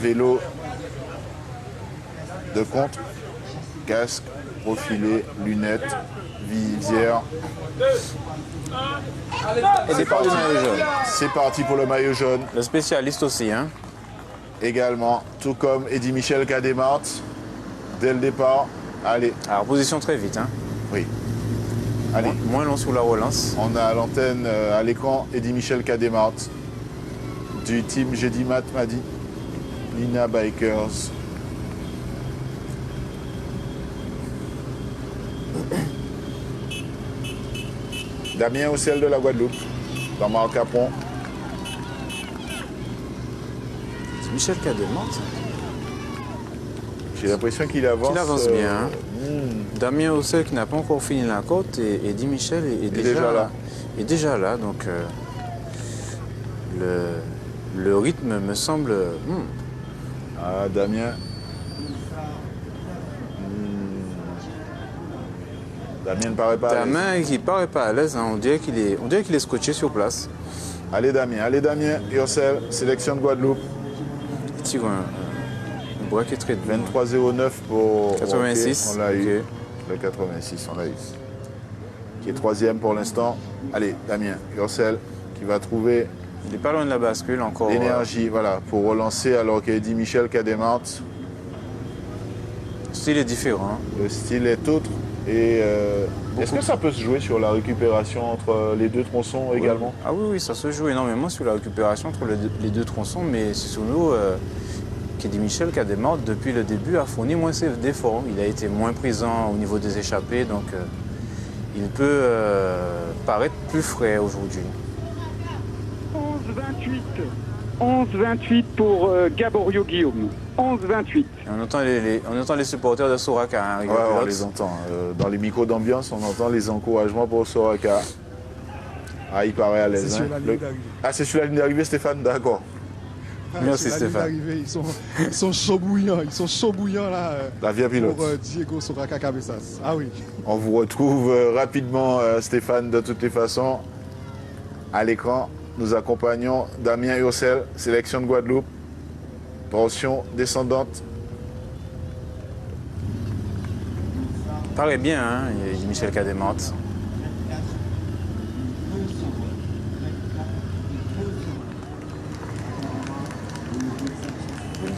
vélo de contre, casque, profilé, lunettes, visière. Et c'est parti. C'est parti pour le maillot jaune. Le spécialiste aussi, hein. Également, tout comme Eddy Michel qui a démarré dès le départ. Allez, Alors, position très vite, hein. oui. Allez, Moins long sous la relance. on a à l'antenne, à l'écran, Eddy Michel qui a démarré du team J'ai Mat Madi, Nina Bikers. Damien Ocel de la Guadeloupe, dans Marc Capron. C'est Michel Cademont. J'ai l'impression qu'il avance. Il avance bien, hein. Damien Ocel qui n'a pas encore fini la côte et Eddy Michel est déjà là. Est déjà là, donc le rythme me semble... Ah, Damien. Damien ne paraît pas à l'aise. Damien qui paraît pas à l'aise, hein. On dirait qu'il est scotché sur place. Allez Damien, et Ocel, sélection de Guadeloupe. Il tire un braquet très de 23,09 pour 86. Ok, on l'a eu. Ok. Le 86, on l'a eu. Qui est troisième pour l'instant. Allez, Damien Ocel qui va trouver Il n'est pas loin de la bascule encore. l'énergie voilà, pour relancer alors qu'Eddy Michel qui a démarré. Le style est différent. Le style est autre. Et est-ce que ça peut se jouer sur la récupération entre les deux tronçons également? Ah oui, ça se joue énormément sur la récupération entre les deux tronçons, mais c'est sur nous qu'Eddy Michel qui a démarré depuis le début a fourni moins d'efforts. Il a été moins présent au niveau des échappées, donc il peut paraître plus frais aujourd'hui. 11-28 pour Gaborio Guillaume. 11-28. On entend les supporters de Soraka arriver. Ouais, on les entend. Dans les micros d'ambiance, on entend les encouragements pour Soraka. Ah, il paraît à l'aise. C'est sur la ligne d'arrivée. Ah, c'est sur la ligne d'arrivée, Stéphane? D'accord. Merci, sur la ligne Stéphane. d'arrivée, ils sont chauds bouillants. Ils sont chauds bouillants là. La via pilote. Pour Diego Soraka Cabezas. Ah oui. On vous retrouve rapidement, Stéphane, de toutes les façons. À l'écran, nous accompagnons Damien Ocel, sélection de Guadeloupe. Tension descendante. Paraît bien, hein, Eddy Michel qui a démarré.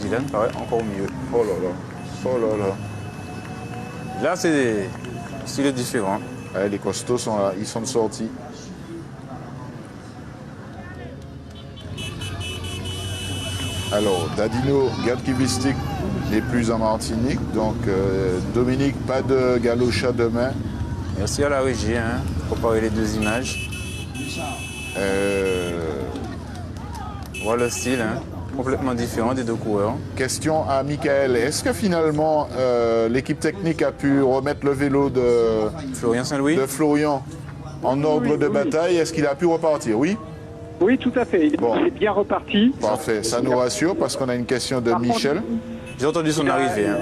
Dylan paraît encore mieux. Oh là là. Oh là là. Là, c'est style différent. Ouais, les costauds sont là, ils sont de sortie. Alors, Dadino, garde kibistique n'est plus en Martinique. Donc, Dominique, pas de galocha demain. Merci à la régie, hein, pour comparer les deux images. Voilà le style, hein, complètement différent des deux coureurs. Question à Michael. Est-ce que finalement, l'équipe technique a pu remettre le vélo de Florian Saint-Louis. Florian en ordre de bataille? Est-ce qu'il a pu repartir? Oui? Oui, tout à fait. Il Bon. est bien reparti. Parfait. Ça nous rassure parce qu'on a une question de Par contre, Michel. J'ai entendu son arrivée. Hein.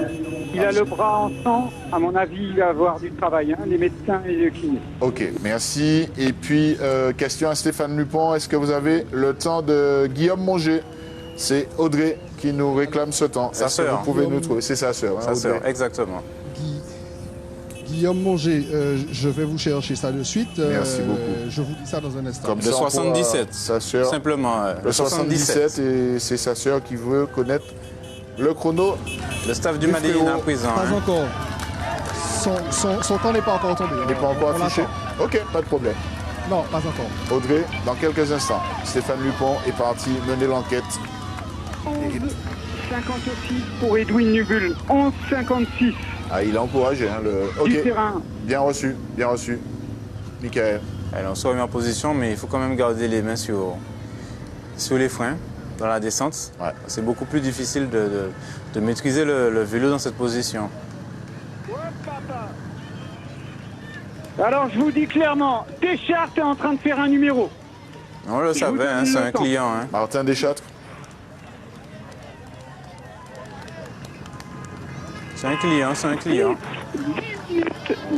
Il a le bras en sang. À mon avis, il va avoir du travail, hein, les médecins et les kinés. Ok, merci. Et puis, question à Stéphane Lupon. Est-ce que vous avez le temps de Guillaume Monger? C'est Audrey qui nous réclame ce temps. Sa Est-ce que sœur. vous pouvez nous trouver? C'est sa sœur. Hein, Sa Audrey. sœur, exactement. Guillaume Monger, je vais vous chercher ça de suite. Merci beaucoup. Je vous dis ça dans un instant. Comme Le ça, on pourra- 77. Sa sœur. Simplement. Le 77, et c'est sa sœur qui veut connaître le chrono. Le staff du Du Madeleine frérot. à présent. Pas Hein. encore. Son temps n'est pas encore tombé. Il n'est pas encore On affiché. l'attend. Ok, pas de problème. Non, pas encore. Audrey, dans quelques instants, Stéphane Lupon est parti mener l'enquête. 11-56 pour Edwin Nubul. 11-56 Ah, il a encouragé. Hein, le... du Ok, terrain. bien reçu, bien reçu. Michael. Alors, on se remet en position, mais il faut quand même garder les mains sur les freins dans la descente. Ouais. C'est beaucoup plus difficile de maîtriser le vélo dans cette position. Alors, je vous dis clairement, Deschartres est en train de faire un numéro. On le savait, donne hein, c'est le un temps. client. Hein. Martin Deschâtres. C'est un client, c'est un client.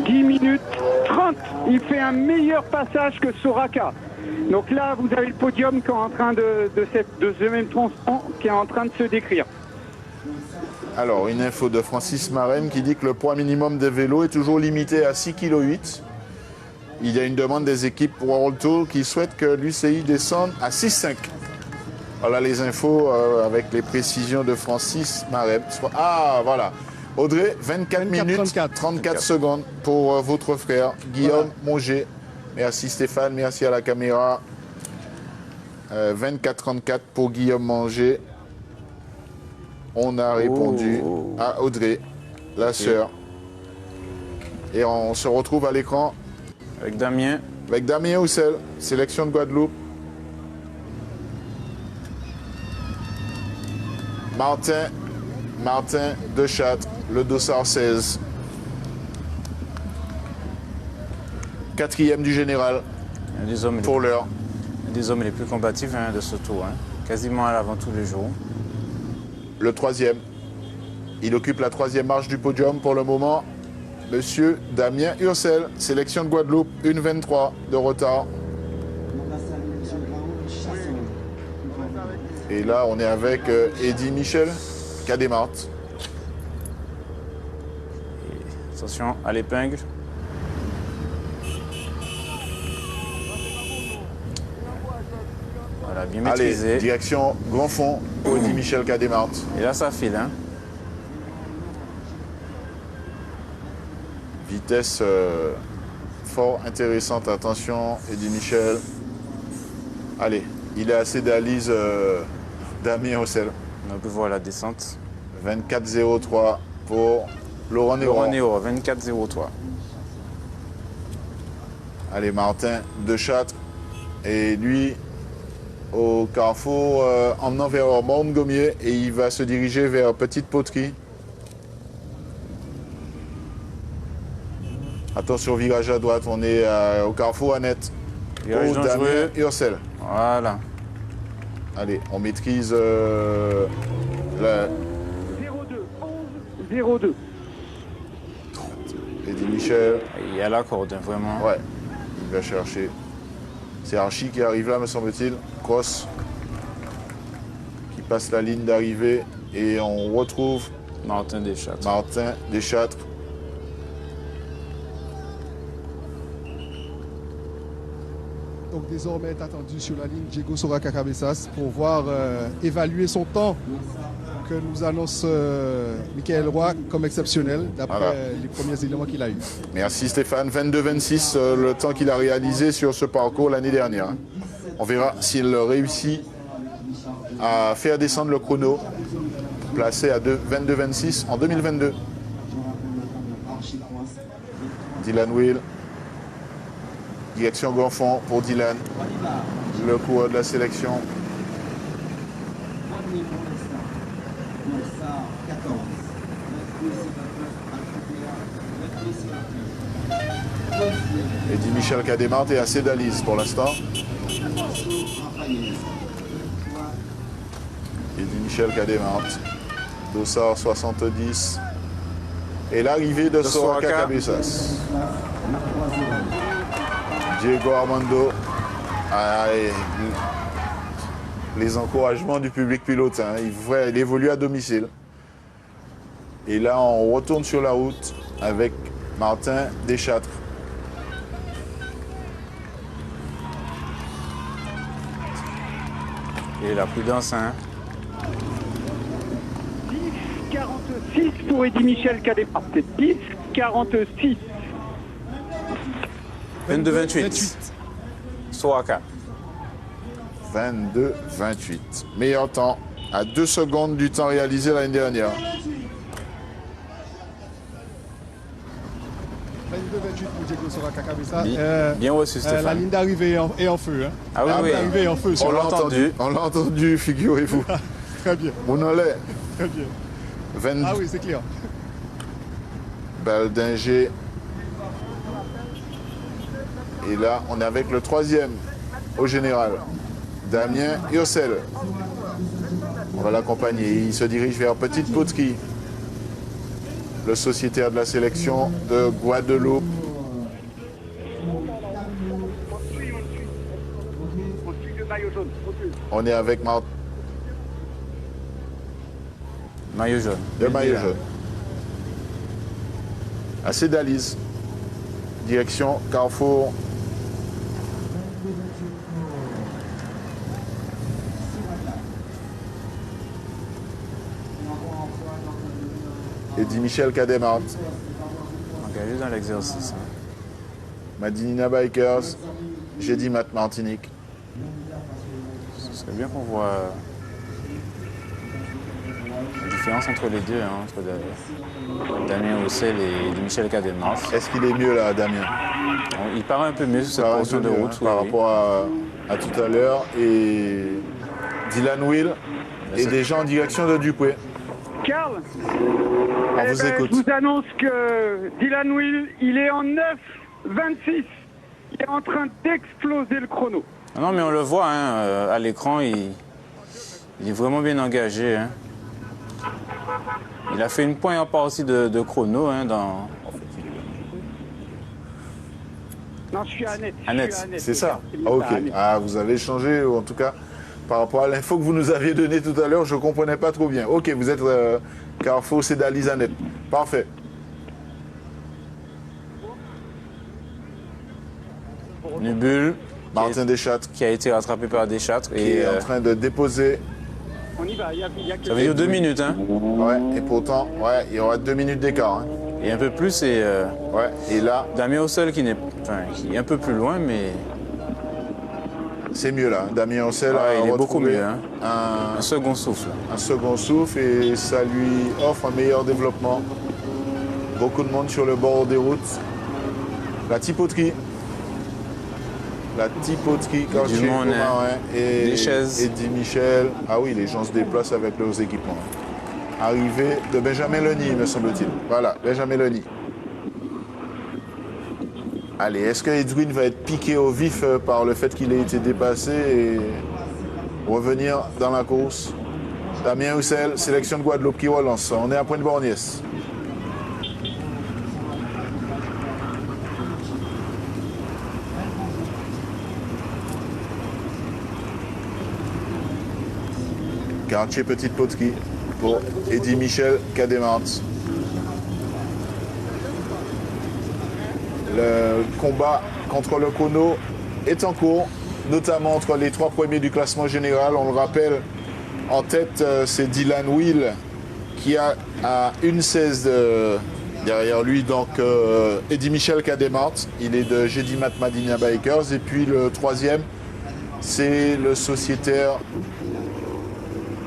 10 minutes 30. Il fait un meilleur passage que Soraka. Donc là, vous avez le podium qui est en train de ce même tronçon qui est en train de se décrire. Alors, une info de Francis Marem qui dit que le poids minimum des vélos est toujours limité à 6,8 kg. Il y a une demande des équipes pour World Tour qui souhaitent que l'UCI descende à 6,5 kg. Voilà les infos avec les précisions de Francis Marem. Ah, voilà. Audrey, 24 minutes 34 secondes pour votre frère Guillaume Monger. Merci Stéphane, merci à la caméra. 24-34 pour Guillaume Monger. On a répondu à Audrey, la sœur. Et on se retrouve à l'écran Avec Damien. avec Damien Houssel, sélection de Guadeloupe. Martin Deschâtres, le dossard 16. 4e du général Un des hommes, pour l'heure. des hommes les plus combatifs de ce tour. Quasiment à l'avant tous les jours. Le 3e. Il occupe la 3e marche du podium pour le moment. Monsieur Damien Ursel, sélection de Guadeloupe, 1,23 de retard. Et là, on est avec Eddy Michel, Cademart. Attention à l'épingle. Voilà, bien maîtrisé. Allez, direction Grand Fond pour Eddy Michel, Cademart. Et là, ça file. Vitesse fort intéressante. Attention, Eddy Michel. Allez, il est assez d'Alice Damien Houssel. On peut voir la descente. 24,03 pour Laurent Laurent Néron. Néo, 24,03. Allez, Martin Deschâtres. Et lui, au carrefour, emmenant vers Montgomier. Et il va se diriger vers Petite Poterie. Attention, virage à droite. On est au carrefour Annette. Virage Pour Damien dangereux. Ursel. Voilà. Allez, on maîtrise 0-2, 11, 0-2. Eddy Michel. Il y a la corde, vraiment. Ouais, il va chercher. C'est Archie qui arrive là, me semble-t-il. Cross qui passe la ligne d'arrivée. Et on retrouve Martin Deschâtres. Martin Deschâtres. Donc désormais est attendu sur la ligne Diego Soraka Cabezas pour voir évaluer son temps que nous annonce Michael Roy comme exceptionnel d'après Voilà. les premiers éléments qu'il a eus. Merci Stéphane. 22-26, le temps qu'il a réalisé sur ce parcours l'année dernière. On verra s'il réussit à faire descendre le chrono placé à 22-26 en 2022. Dylan Will. Direction Grand Fond pour Dylan, le coureur de la sélection. Eddy Michel Cademart est assez d'Alice pour l'instant. Eddy Michel Cademart, dossard 70. Et l'arrivée de Soraka Cabezas. Diego Armando, les encouragements du public pilote. Il évolue à domicile. Et là, on retourne sur la route avec Martin Deschâtres. Et la prudence, 10-46 pour Eddy Michel Cademart. C'est 10-46. 22-28. Soraka. 22-28. Meilleur temps à 2 secondes du temps réalisé l'année dernière. 22-28 pour Diego Soraka Cabezas. Bien reçu, La Stéphane. ligne d'arrivée est en feu. Hein. Ah oui, La ligne oui. d'arrivée est en feu. On l'a entendu. On l'a entendu, figurez-vous. Très bien, On en est. très bien. 22. Ah oui, c'est clair. Baldinger. Et là, on est avec le 3e au général, Damien Ursel. On va l'accompagner. Il se dirige vers Petite Poterie, le sociétaire de la sélection de Guadeloupe. jaune. On est avec Maillot jaune. le maillot jaune. À Cédalise. Direction Carrefour. Eddie Michel Cademart. Engagé dans l'exercice. Hein. Madinina Bikers. J'ai Matt Martinique. Ce serait bien qu'on voit la différence entre les deux, hein, entre Damien Haussel et Eddie Michel Cademart. Est-ce qu'il est mieux là, Damien? Il paraît un peu mieux sur cette Par portion de route. par rapport à tout à l'heure. Et Dylan Will et c'est- des gens en direction de Dupuy. Karl, On vous écoute. je vous annonce que Dylan Will, il est en 9,26. Il est en train d'exploser le chrono. Ah non, mais on le voit hein, à l'écran, il est vraiment bien engagé. Hein. Il a fait une pointe en partie de chrono hein, dans. Non, je suis à net. À net, C'est ça? C'est Ah, ok. à net. Ah, vous avez changé, ou en tout cas, par rapport à l'info que vous nous aviez donnée tout à l'heure, je ne comprenais pas trop bien. Ok, vous êtes Carrefour Cédalise à net. Parfait. Nubul, Martin Deschâtres qui a été rattrapé par Deschâtres. qui Et est en train de déposer. On y va, il y a ça veut dire 2 minutes. Hein. Ouais, et pourtant, ouais, il y aura 2 minutes d'écart. Hein. Et un peu plus, et Ouais, et là, Damien Haussel qui est un peu plus loin, mais c'est mieux là. Damien Ossel Ouais, a il est beaucoup retrouvé mieux, hein. un second souffle. un second souffle et ça lui offre un meilleur développement. Beaucoup de monde sur le bord des routes. La typoterie. La typoterie, Cartier, du monde, Comarin et des chaises. Eddie Michel. Ah oui, les gens se déplacent avec leurs équipements. Arrivée de Benjamin Lenny, me semble-t-il. Voilà, Benjamin Lenny. Allez, est-ce que Edwin va être piqué au vif par le fait qu'il ait été dépassé et revenir dans la course? Damien Houssel, sélection de Guadeloupe qui relance. On est à Pointe-Borgnès. Quartier Petite Poterie pour Eddie Michel Cademart. Le combat contre le chrono est en cours, notamment entre les 3 premiers du classement général. On le rappelle, en tête, c'est Dylan Will qui a à 1,16 derrière lui. Donc, Eddie Michel Cademart, il est de Gédimat Madina Bikers. Et puis le troisième, c'est le sociétaire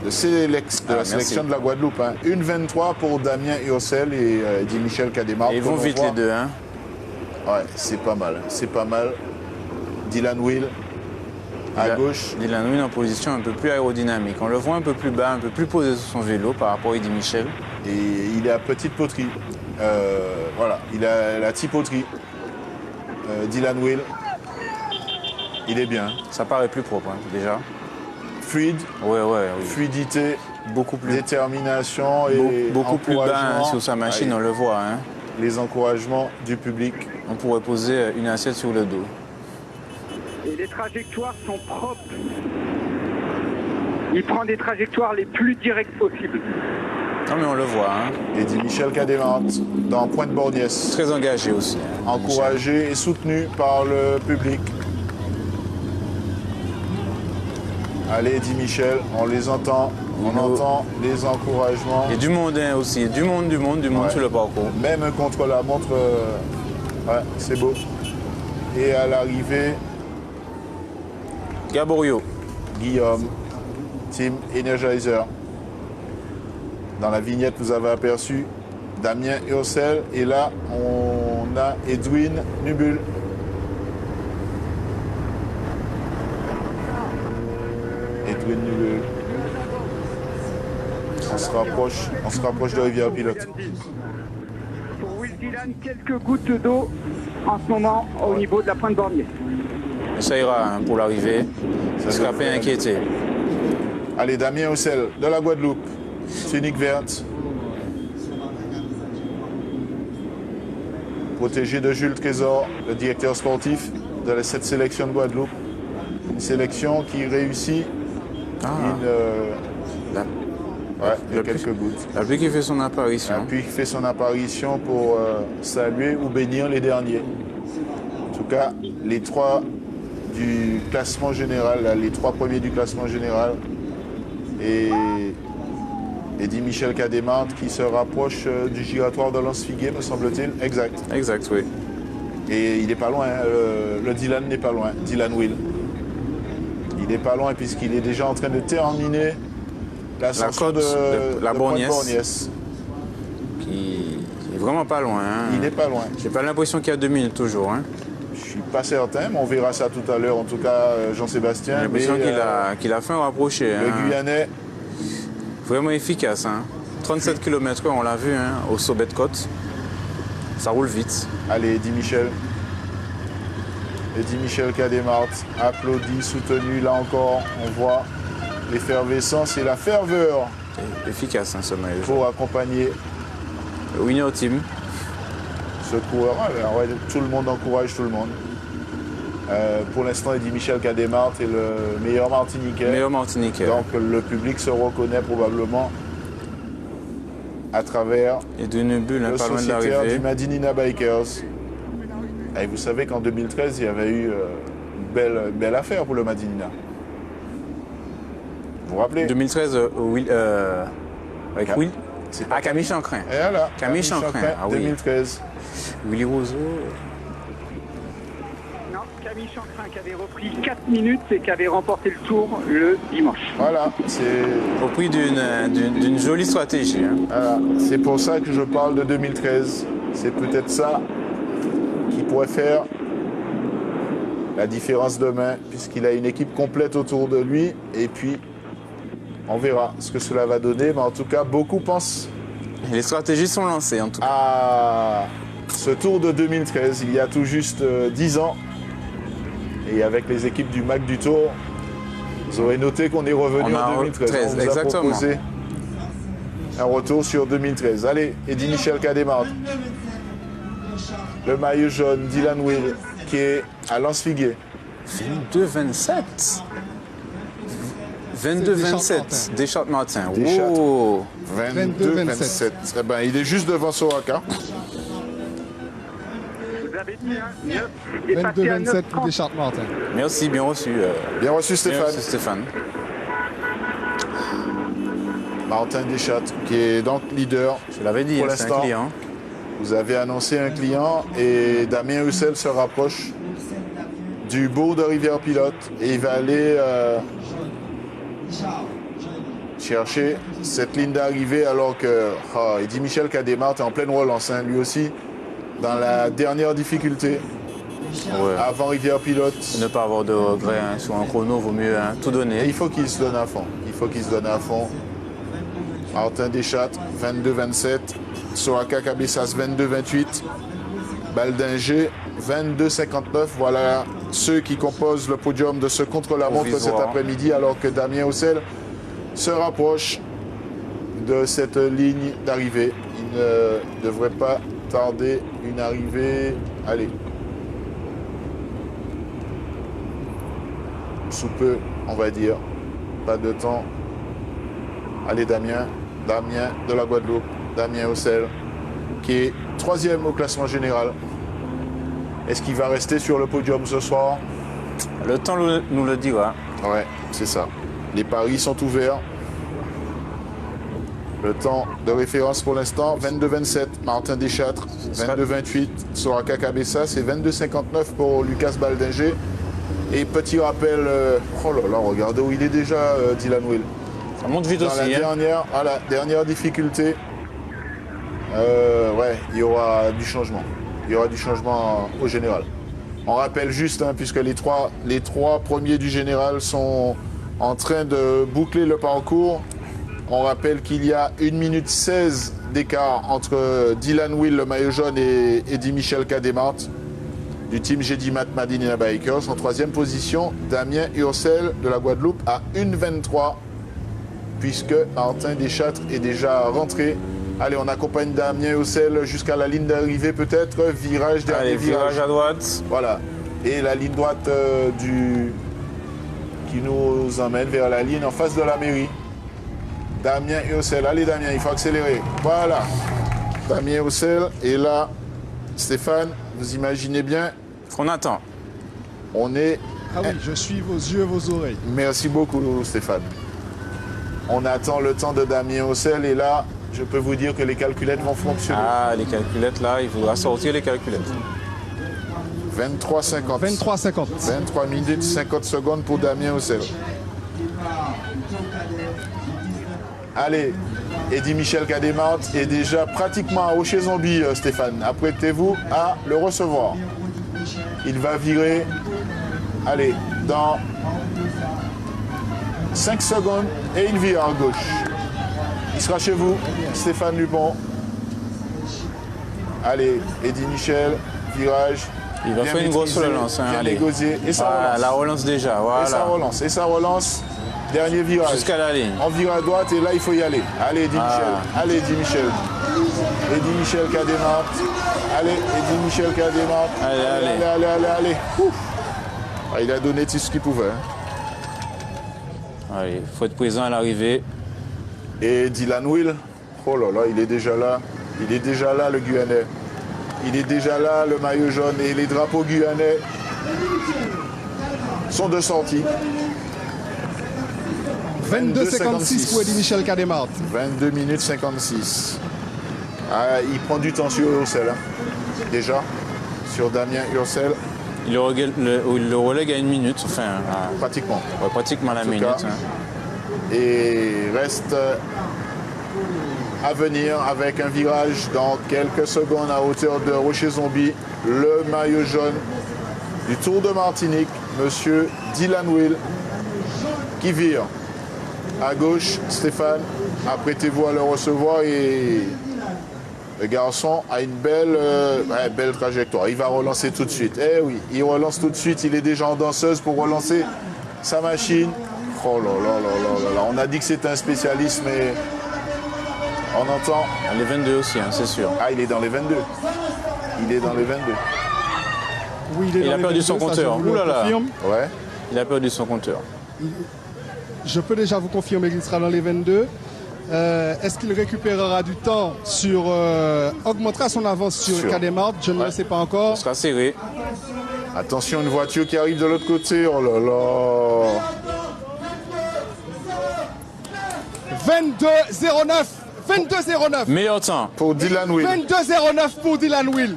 de la sélection de la Guadeloupe. Hein. 1,23 pour Damien Haussel et Eddie Michel Cademart. Et ils vont Comme on vite voit. les deux. Hein. Ouais, c'est pas mal. C'est pas mal. Dylan Will à gauche. Dylan Will en position un peu plus aérodynamique. On le voit un peu plus bas, un peu plus posé sur son vélo par rapport à Eddie Michel. Et il est à petite poterie. Voilà, il a la petite poterie. Dylan Will. Il est bien. Ça paraît plus propre hein, déjà. Fluide, Ouais, oui. fluidité, Beaucoup plus, détermination et beaucoup plus bas hein, encouragement. sur sa machine, Ouais, on le voit. Hein. les encouragements du public. On pourrait poser une assiette sur le dos. Et les trajectoires sont propres. Il prend des trajectoires les plus directes possibles. Non mais on le voit. Hein. Eddie Michel Cademart dans Pointe-Borgnès. Très engagé aussi. Hein, Encouragé et soutenu par le public. Allez, Eddie Michel, on les entend. On entend les encouragements. Et du monde hein, aussi. Du monde Ouais. sur le parcours. Même contre la montre, ouais, c'est beau. Et à l'arrivée, Gaborio. Guillaume, Team Energizer. Dans la vignette, vous avez aperçu Damien Haussel. Et là, on a Edwin Nubul. Edwin Nubul. On se rapproche de Rivière Pilote. Pour Will Dylan, quelques gouttes d'eau en ce moment au niveau de la pointe Borgnès. Mais ça ira hein, pour l'arrivée. Ça sera pas inquiété. Allez, Damien Haussel de la Guadeloupe. Tunique verte. Protégé de Jules Trésor, le directeur sportif de cette sélection de Guadeloupe. une sélection qui réussit il y a quelques gouttes. La pluie qui fait son apparition. La pluie qui fait son apparition pour saluer ou bénir les derniers. En tout cas, les trois du classement général, là, les trois premiers du classement général. Et Eddy Michel Cadémarthe qui se rapproche du giratoire de Lens-Figuier, me semble-t-il. Exact. Exact, oui. Et il n'est pas loin, hein. Le Dylan n'est pas loin, Dylan Will. Il n'est pas loin puisqu'il est déjà en train de terminer l'ascension de la Borgnesse. Borgnesse. Qui est vraiment pas loin. Hein. Il n'est pas loin. J'ai pas l'impression qu'il y a 2 minutes toujours. Hein. Je suis pas certain, mais on verra ça tout à l'heure. En tout cas, Jean-Sébastien. J'ai l'impression qu'il a fait un rapproché. Le Guyanais. Vraiment efficace. Hein. 37 km/h, on l'a vu hein, au sommet de côte. Ça roule vite. Allez, Eddy Michel. Eddy Michel Cadémarthe, applaudi, soutenu. Là encore, on voit l'effervescence et la ferveur. C'est efficace hein, ce maillot. Pour accompagner le winner team. Ce coureur. Alors, ouais, tout le monde encourage tout le monde. Pour l'instant, Eddy Michel Cadémarthe est le meilleur Martiniquais. Meilleur Martiniquais. Donc le public se reconnaît probablement à travers et d'une bulle, le pas loin de sociétaire l'arrivée. du Madinina Bikers. Et vous savez qu'en 2013, il y avait eu une belle affaire pour le Madinina. Vous vous rappelez 2013, avec Will. Camille Chancrin. Et voilà, Camille Chancrin. Ah, oui. 2013. Willy Roseau. Non, Camille Chancrin qui avait repris 4 minutes et qui avait remporté le tour le dimanche. Voilà, c'est Au prix d'une jolie stratégie. Hein. voilà, c'est pour ça que je parle de 2013. C'est peut-être ça qui pourrait faire la différence demain, puisqu'il a une équipe complète autour de lui. Et puis, on verra ce que cela va donner. Mais en tout cas, beaucoup pensent Les stratégies sont lancées en tout cas. à ce Tour de 2013, il y a tout juste 10 ans. Et avec les équipes du MAC du Tour, vous aurez noté qu'on est revenu en 2013. On vous a exactement. proposé un retour sur 2013. Allez, Eddy Michel Cadémarthe. Le maillot jaune, Dylan Will, qui est à Lens-Figuier. 22-27. 22-27. Deschamps-Martin. Deschamps. Wow. 22-27. Eh ben, il est juste devant Soraka. Vous avez dit, hein, 9, il est passé à 22-27 pour 9,30. Deschamps-Martin. Merci, bien reçu. Bien reçu, Stéphane. Merci Stéphane. Martin Deschamps, qui est donc leader. Je l'avais dit, Pour c'est un l'instant. client. Vous avez annoncé un client et Damien Hussel se rapproche du bourg de Rivière-Pilote et il va aller chercher cette ligne d'arrivée alors que Eddy Michel Cadémarthe est en pleine relance, hein, lui aussi, dans la dernière difficulté Ouais. avant Rivière-Pilote. Ne pas avoir de regrets hein. Sur un chrono, vaut mieux hein, tout Et donner. il faut qu'il se donne à fond. Il faut qu'il se donne à fond. Martin Deschamps, 22-27. Soraka Cabessas, 22-28. Baldinger, 22-59. Voilà ceux qui composent le podium de ce contre-la-montre cet Provisoire. après-midi, alors que Damien Haussel se rapproche de cette ligne d'arrivée. Il ne devrait pas tarder une arrivée. Allez. Sous peu, on va dire. Pas de temps. Allez, Damien. Damien de la Guadeloupe. Damien Haussel, qui est 3e au classement général. Est-ce qu'il va rester sur le podium ce soir? Le temps nous le dira. Ouais, c'est ça. Les paris sont ouverts. Le temps de référence pour l'instant, 22-27, Martin Deschâtres, 22-28, Soraka Cabessas et 22-59 pour Lucas Baldinger. Et petit rappel, oh là là, regardez où il est déjà, Dylan Will. Ça monte vite Dans aussi. la hein. dernière difficulté, ouais, il y aura du changement. Il y aura du changement au général. On rappelle juste, hein, puisque les trois premiers du général sont en train de boucler le parcours. On rappelle qu'il y a 1 minute 16 d'écart entre Dylan Will, le maillot jaune, et Eddy Michel Cadémarthe du team Gédimat Madinina Bikers. En 3e position, Damien Haussel de la Guadeloupe à 1,23, puisque Martin Deschâtres est déjà rentré. Allez, on accompagne Damien Haussel jusqu'à la ligne d'arrivée peut-être. Virage, dernier Allez, virage à droite. Voilà. Et la ligne droite qui nous emmène vers la ligne en face de la mairie. Damien Ursel, allez Damien, il faut accélérer. Voilà. Damien Ursel, et là, Stéphane, vous imaginez bien, On attend. on est... Ah oui, je suis vos yeux, vos oreilles. Merci beaucoup Stéphane. On attend le temps de Damien Ursel, et là, je peux vous dire que les calculettes vont fonctionner. Ah, les calculettes là, il faudra sortir les calculettes. 23,50. 23,50. 23 minutes 50 secondes pour Damien Ursel. Allez, Eddy Michel Cademart est déjà pratiquement à Rocher Zombie, Stéphane. Apprêtez-vous à le recevoir. Il va virer, allez, dans 5 secondes et il vire à gauche. Il sera chez vous, Stéphane Lupon. Allez, Eddy Michel, virage. Il va bien faire une grosse maîtrisé, relance. Hein, bien allez. négocié, et ça Voilà, relance. la relance déjà. Et ça Voilà. relance, et ça relance. Dernier virage. Jusqu'à la ligne. On vire à droite et là il faut y aller. Allez Eddy Ah. Michel. Allez Eddy Michel. Eddy Michel Cademart. Allez Eddy Michel Cademart. Allez. Allez. Ouf. Ah, il a donné tout ce qu'il pouvait. Hein. Allez, il faut être présent à l'arrivée. Et Dylan Will. Oh là là, il est déjà là. Il est déjà là le Guyanais. Il est déjà là le maillot jaune et les drapeaux guyanais sont de sortie. 22,56 pour Eddy Michel Cademart. 22 minutes 56. Ah, il prend du temps sur Ursel, hein. Déjà, sur Damien Ursel, Le relègue à 1 minute, enfin, pratiquement. pratiquement la tout minute. cas. Hein. Et reste à venir avec un virage dans quelques secondes à hauteur de Rocher Zombie. Le maillot jaune du Tour de Martinique, monsieur Dylan Will, qui vire. À gauche, Stéphane, apprêtez-vous à le recevoir et le garçon a une belle trajectoire. Il va relancer tout de suite. Eh oui, il relance tout de suite. Il est déjà en danseuse pour relancer sa machine. Oh là là là là là là. On a dit que c'était un spécialiste, mais on entend. Les 22 aussi, hein, c'est sûr. Ah, il est dans les 22. Il est dans les 22. Oui, Il dans a les perdu 22, son ça, compteur. je vous le Ouh là là. confirme. Ouais. Il a perdu son compteur. Je peux déjà vous confirmer qu'il sera dans les 22. Est-ce qu'il récupérera du temps sur... augmentera son avance sur Sûr. Cademart? Je ne le sais pas encore. Ce sera serré. Attention, une voiture qui arrive de l'autre côté. Oh là là. 22,09. 22,09. Meilleur temps. Pour Dylan Will. 22,09 pour Dylan Will.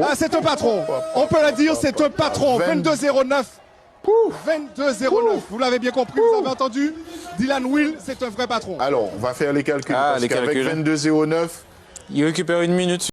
Ah, c'est un patron. On peut le dire, c'est un patron. 22,09. 22,09. Vous l'avez bien compris, vous avez entendu? Dylan Will, c'est un vrai patron. Alors, on va faire les calculs. Ah, parce les qu'avec calculs. 22,09, Il récupère 1 minute.